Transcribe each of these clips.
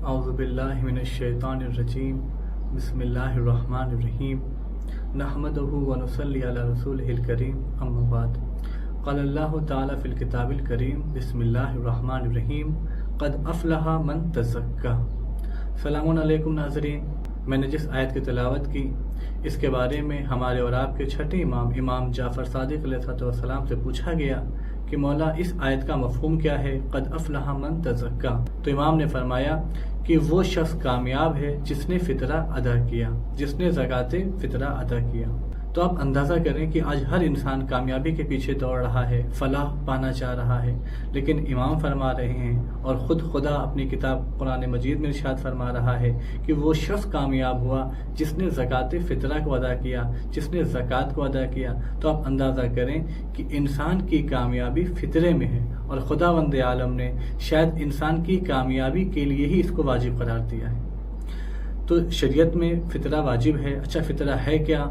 اعوذ باللہ من الشیطان الرجیم بسم اللہ الرحمن الرحیم نحمدہ ونصلی علی رسولہ الکریم اما بعد قال اللہ تعالی فی الکتاب الکریم بسم اللہ الرحمن الرحیم قد افلح من تزکی۔ السلام علیکم ناظرین، میں نے جس آیت کی تلاوت کی اس کے بارے میں ہمارے اور آپ کے چھٹے امام جعفر صادق علیہ السلام سے پوچھا گیا کہ مولا اس آیت کا مفہوم کیا ہے، قد افلح من تزکی؟ تو امام نے فرمایا کہ وہ شخص کامیاب ہے جس نے فطرہ ادا کیا، جس نے زکوٰۃ فطرہ ادا کیا۔ تو آپ اندازہ کریں کہ آج ہر انسان کامیابی کے پیچھے دوڑ رہا ہے، فلاح پانا چاہ رہا ہے، لیکن امام فرما رہے ہیں اور خود خدا اپنی کتاب قرآن مجید میں ارشاد فرما رہا ہے کہ وہ شخص کامیاب ہوا جس نے زکوٰۃ فطرہ کو ادا کیا، جس نے زکوٰۃ کو ادا کیا۔ تو آپ اندازہ کریں کہ انسان کی کامیابی فطرے میں ہے، اور خداوند عالم نے شاید انسان کی کامیابی کے لیے ہی اس کو واجب قرار دیا ہے۔ تو شریعت میں فطرہ واجب ہے۔ اچھا فطرہ ہے کیا؟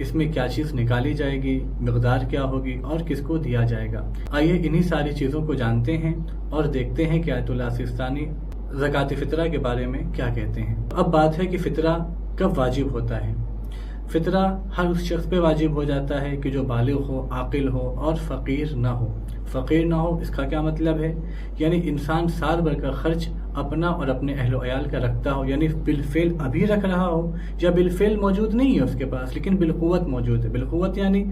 اس میں کیا چیز نکالی جائے گی، مقدار کیا ہوگی اور کس کو دیا جائے گا؟ آئیے انہی ساری چیزوں کو جانتے ہیں اور دیکھتے ہیں کہ آیت اللہ سیستانی زکوٰۃ فطرہ کے بارے میں کیا کہتے ہیں۔ اب بات ہے کہ فطرہ کب واجب ہوتا ہے۔ فطرہ ہر اس شخص پہ واجب ہو جاتا ہے کہ جو بالغ ہو، عاقل ہو اور فقیر نہ ہو۔ فقیر نہ ہو اس کا کیا مطلب ہے؟ یعنی انسان سال بھر کا خرچ اپنا اور اپنے اہل و عیال کا رکھتا ہو، یعنی بالفعل ابھی رکھ رہا ہو، یا بالفعل موجود نہیں ہے اس کے پاس لیکن بالقوت موجود ہے۔ بالقوت یعنی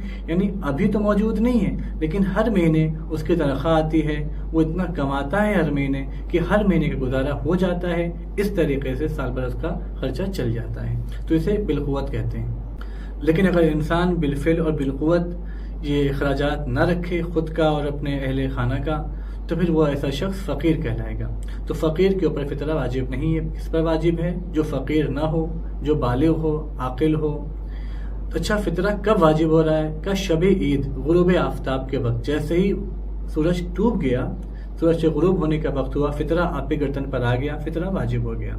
ابھی تو موجود نہیں ہے لیکن ہر مہینے اس کی تنخواہ آتی ہے، وہ اتنا کماتا ہے ہر مہینے کہ ہر مہینے کا گزارا ہو جاتا ہے، اس طریقے سے سال بھر اس کا خرچہ چل جاتا ہے، تو اسے بالقوت کہتے ہیں۔ لیکن اگر انسان بالفعل اور بالقوت یہ اخراجات نہ رکھے خود کا اور اپنے اہل خانہ کا، تو پھر وہ ایسا شخص فقیر کہلائے گا۔ تو فقیر کے اوپر فطرہ واجب نہیں ہے۔ کس پر واجب ہے؟ جو فقیر نہ ہو، جو بالغ ہو، عاقل ہو۔ اچھا فطرہ کب واجب ہو رہا ہے؟ کہ شب عید غروب آفتاب کے وقت، جیسے ہی سورج ڈوب گیا، سورج کے غروب ہونے کا وقت ہوا، فطرہ آپ کے گردن پر آ گیا، فطرہ واجب ہو گیا۔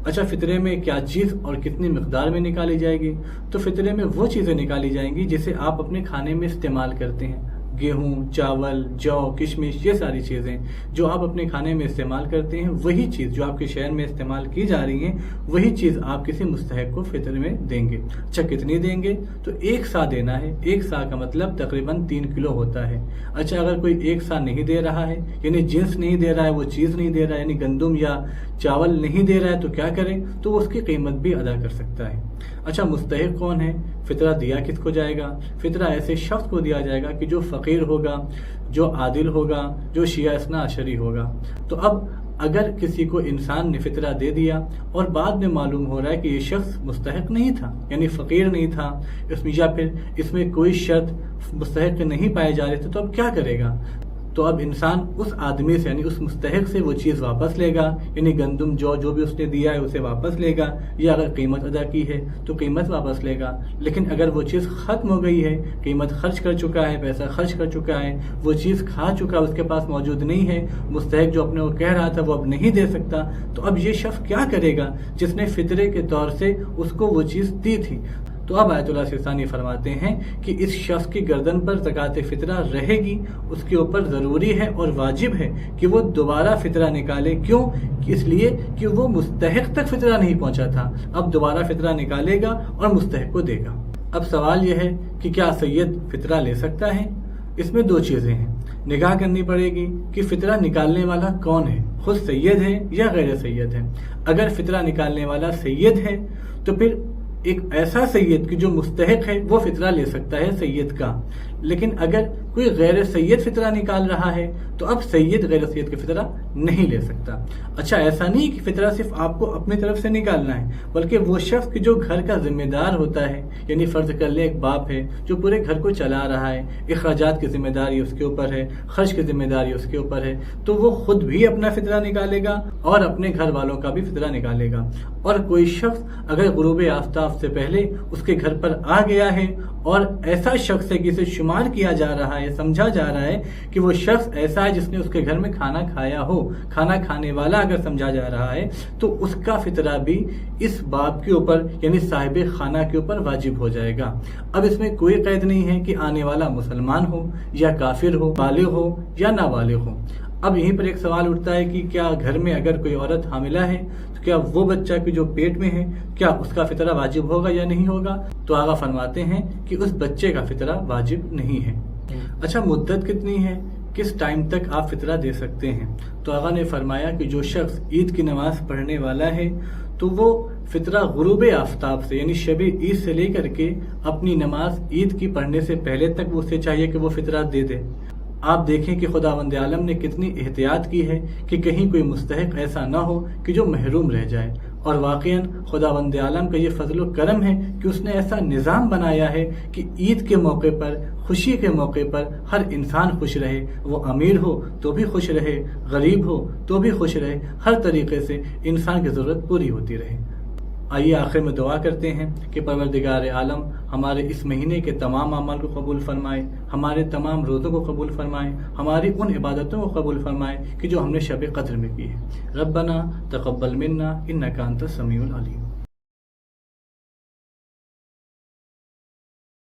اچھا فطرے میں کیا چیز اور کتنی مقدار میں نکالی جائے گی؟ تو فطرے میں وہ چیزیں نکالی جائیں گی جسے آپ اپنے کھانے میں استعمال کرتے ہیں، گیہوں، چاول، جو، کشمش، یہ ساری چیزیں جو آپ اپنے کھانے میں استعمال کرتے ہیں، وہی چیز جو آپ کے شہر میں استعمال کی جا رہی ہیں، وہی چیز آپ کسی مستحق کو فطر میں دیں گے۔ اچھا کتنی دیں گے؟ تو 1 سا دینا ہے۔ 1 سا کا مطلب تقریباً 3 کلو ہوتا ہے۔ اچھا اگر کوئی 1 سا نہیں دے رہا ہے، یعنی جنس نہیں دے رہا ہے، وہ چیز نہیں دے رہا ہے، یعنی گندم یا چاول نہیں دے رہا ہے، تو کیا کرے؟ تو وہ اس کی قیمت بھی ادا کر سکتا ہے۔ اچھا مستحق کون ہے؟ فطرہ دیا کس کو جائے گا؟ فطرہ ایسے شخص کو دیا جائے گا کہ جو فقیر ہوگا، جو عادل ہوگا، جو شیعہ اثنا عشری ہوگا۔ تو اب اگر کسی کو انسان نے فطرہ دے دیا اور بعد میں معلوم ہو رہا ہے کہ یہ شخص مستحق نہیں تھا، یعنی فقیر نہیں تھا، یا پھر اس میں کوئی شرط مستحق نہیں پائے جا رہے تھے، تو اب کیا کرے گا؟ تو اب انسان اس آدمی سے، یعنی اس مستحق سے وہ چیز واپس لے گا، یعنی گندم جو بھی اس نے دیا ہے اسے واپس لے گا، یا اگر قیمت ادا کی ہے تو قیمت واپس لے گا۔ لیکن اگر وہ چیز ختم ہو گئی ہے، قیمت خرچ کر چکا ہے، پیسہ خرچ کر چکا ہے، وہ چیز کھا چکا، اس کے پاس موجود نہیں ہے، مستحق جو اپنے کو کہہ رہا تھا وہ اب نہیں دے سکتا، تو اب یہ شخص کیا کرے گا جس نے فطرے کے طور سے اس کو وہ چیز دی تھی؟ تو اب آیت اللہ سیستانی فرماتے ہیں کہ اس شخص کی گردن پر زکوٰۃ فطرہ رہے گی، اس کے اوپر ضروری ہے اور واجب ہے کہ وہ دوبارہ فطرہ نکالے۔ کیوں؟ اس لیے کہ وہ مستحق تک فطرہ نہیں پہنچا تھا، اب دوبارہ فطرہ نکالے گا اور مستحق کو دے گا۔ اب سوال یہ ہے کہ کیا سید فطرہ لے سکتا ہے؟ اس میں 2 چیزیں ہیں، نگاہ کرنی پڑے گی کہ فطرہ نکالنے والا کون ہے، خود سید ہے یا غیر سید ہے۔ اگر فطرہ نکالنے والا سید ہے تو پھر ایک ایسا سید کہ جو مستحق ہے وہ فطرہ لے سکتا ہے سید کا۔ لیکن اگر کوئی غیر سید فطرہ نکال رہا ہے تو اب سید غیر سید کا فطرہ نہیں لے سکتا۔ اچھا ایسا نہیں کہ فطرہ صرف آپ کو اپنی طرف سے نکالنا ہے، بلکہ وہ شخص جو گھر کا ذمہ دار ہوتا ہے، یعنی فرض کر لے ایک باپ ہے جو پورے گھر کو چلا رہا ہے، اخراجات کی ذمہ داری اس کے اوپر ہے، خرچ کی ذمہ داری اس کے اوپر ہے، تو وہ خود بھی اپنا فطرہ نکالے گا اور اپنے گھر والوں کا بھی فطرہ نکالے گا۔ اور کوئی شخص اگر غروب آفتاب سے پہلے اس کے گھر پر آ گیا ہے اور ایسا شخص ہے کہ اسے شمار کیا جا رہا ہے، سمجھا جا رہا ہے کہ وہ شخص ایسا ہے جس نے اس کے گھر میں کھانا کھایا ہو، کھانا کھانے والا اگر سمجھا جا رہا ہے، تو اس کا فطرہ بھی اس باپ کے اوپر یعنی صاحب خانہ کے اوپر واجب ہو جائے گا۔ اب اس میں کوئی قید نہیں ہے کہ آنے والا مسلمان ہو یا کافر ہو، بالغ ہو یا نابالغ ہو۔ اب یہیں پر ایک سوال اٹھتا ہے کہ کیا گھر میں اگر کوئی عورت حاملہ ہے تو کیا وہ بچہ کی جو پیٹ میں ہے کیا اس کا فطرہ واجب ہوگا یا نہیں ہوگا؟ تو آقا فرماتے ہیں کہ اس بچے کا فطرہ واجب نہیں ہے۔ اچھا، مدت کتنی ہے، کس ٹائم تک آپ فطرہ دے سکتے ہیں؟ تو آقا نے فرمایا کہ جو شخص عید کی نماز پڑھنے والا ہے تو وہ فطرہ غروب آفتاب سے یعنی شب عید سے لے کر کے اپنی نماز عید کی پڑھنے سے پہلے تک وہ اسے چاہیے کہ وہ فطرہ دے دے۔ آپ دیکھیں کہ خداوند عالم نے کتنی احتیاط کی ہے کہ کہیں کوئی مستحق ایسا نہ ہو کہ جو محروم رہ جائے، اور واقعاً خداوند عالم کا یہ فضل و کرم ہے کہ اس نے ایسا نظام بنایا ہے کہ عید کے موقع پر، خوشی کے موقع پر ہر انسان خوش رہے، وہ امیر ہو تو بھی خوش رہے، غریب ہو تو بھی خوش رہے، ہر طریقے سے انسان کی ضرورت پوری ہوتی رہے۔ آئیے آخر میں دعا کرتے ہیں کہ پروردگار عالم ہمارے اس مہینے کے تمام اعمال کو قبول فرمائے، ہمارے تمام روزوں کو قبول فرمائے، ہماری ان عبادتوں کو قبول فرمائے کہ جو ہم نے شب قدر میں کی ہے۔ ربنا تقبل منا انک انت السمیع العلیم۔